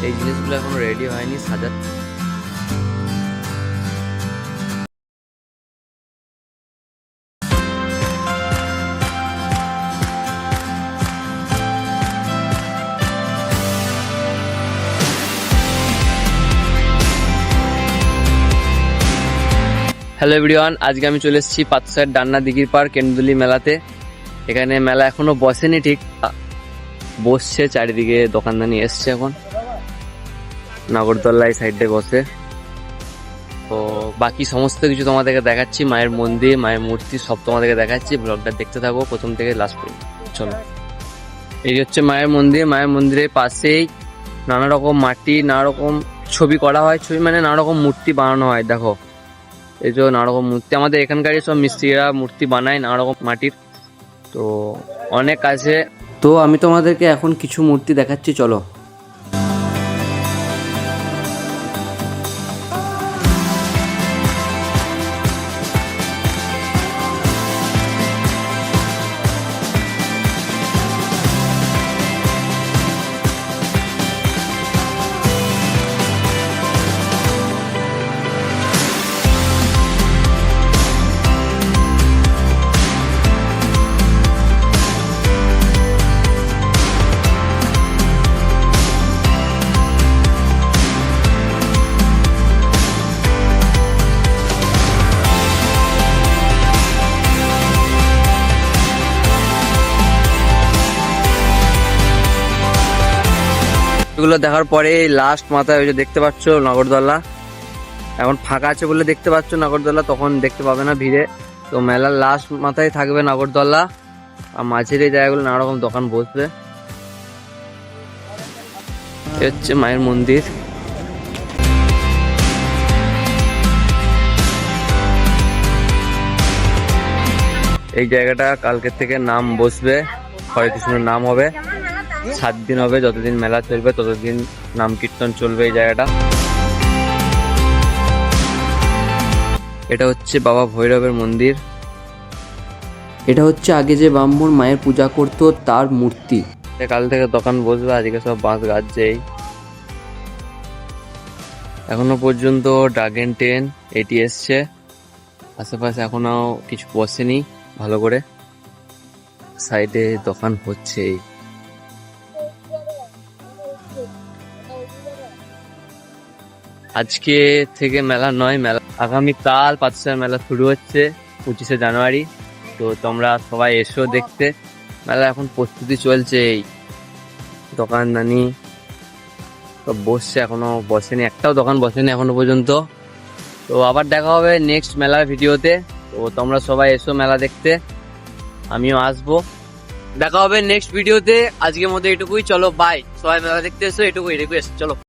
এই জিনিসগুলো এখনো রেডি হয়নি, সাজা। হ্যালো এভরিওয়ান, আজকে আমি চলে এসেছি পাতসার ডান্না দিঘির পার কেন্দুলি মেলাতে। এখানে মেলা এখনো বসেনি, ঠিক বসছে, চারিদিকে দোকানদানি এসছে। এখন নাগরদোল্লা এই সাইডে বসে। তো বাকি সমস্ত কিছু তোমাদেরকে দেখাচ্ছি, মায়ের মন্দির, মায়ের মূর্তি সব তোমাদেরকে দেখাচ্ছি। ব্লগটা দেখতে থাকো প্রথম থেকে লাস্ট পর্যন্ত। চলো, এই হচ্ছে মায়ের মন্দির। মায়ের মন্দিরের পাশেই নানা রকম মাটি, নানা রকম ছবি করা হয়। ছবি মানে নানা রকম মূর্তি বানানো হয়। দেখো এই যে নানা রকম মূর্তি, আমাদের এখানকারই সব মিস্ত্রিরা মূর্তি বানায় নানা রকম মাটির। তো অনেক আছে। তো আমি তোমাদেরকে এখন কিছু মূর্তি দেখাচ্ছি, চলো। এগুলো দেখার পরে লাস্ট মাথায় ওই যে দেখতে পাচ্ছ নাগরদোল্লা, এখন ফাঁকা আছে বলে দেখতে পাচ্ছ নাগরদোল্লা, তখন দেখতে পাবে না ভিড়ে। তো মেলার লাস্ট মাথায় থাকবে নাগরদোল্লা, আর মাঝের এই জায়গাগুলো নানা রকম দোকান বসবে। এ হচ্ছে মায়ের মন্দির। এই জায়গাটা কালকের থেকে নাম বসবে, হরে কৃষ্ণের নাম হবে। 7 দিন হবে, যতদিন মেলা চলবে ততদিন নাম কীর্তন চলবে এই জায়গাটা। এটা হচ্ছে বাবা ভৈরবের মন্দির। এটা হচ্ছে আগে যে ব্রাহ্মণ মায়ের পূজা করতো তার মূর্তি। কাল থেকে দোকান বসবে, আজকে সব বাঁশ গাছছেই। এখনো পর্যন্ত ড্রাগন ট্রেন এটি এসছে, আশেপাশে এখনো কিছু বসেনি ভালো করে। সাইডে দোকান হচ্ছেই। আজকে থেকে মেলা নয়, মেলা আগামীকাল পাতসার মেলা শুরু হচ্ছে 25শে জানুয়ারি। তো তোমরা সবাই এসো দেখতে। মেলা এখন প্রস্তুতি চলছে, এই দোকানদানি সব বসছে, এখনো বসেনি, একটাও দোকান বসেনি এখনো পর্যন্ত। তো আবার দেখা হবে নেক্সট মেলার ভিডিওতে। তো তোমরা সবাই এসো মেলা দেখতে, আমিও আসবো। দেখা হবে নেক্সট ভিডিওতে। আজকের মধ্যে এটুকুই, চলো বাই। সবাই মেলা দেখতে এসো, এটুকুই রিকোয়েস্ট, চলো।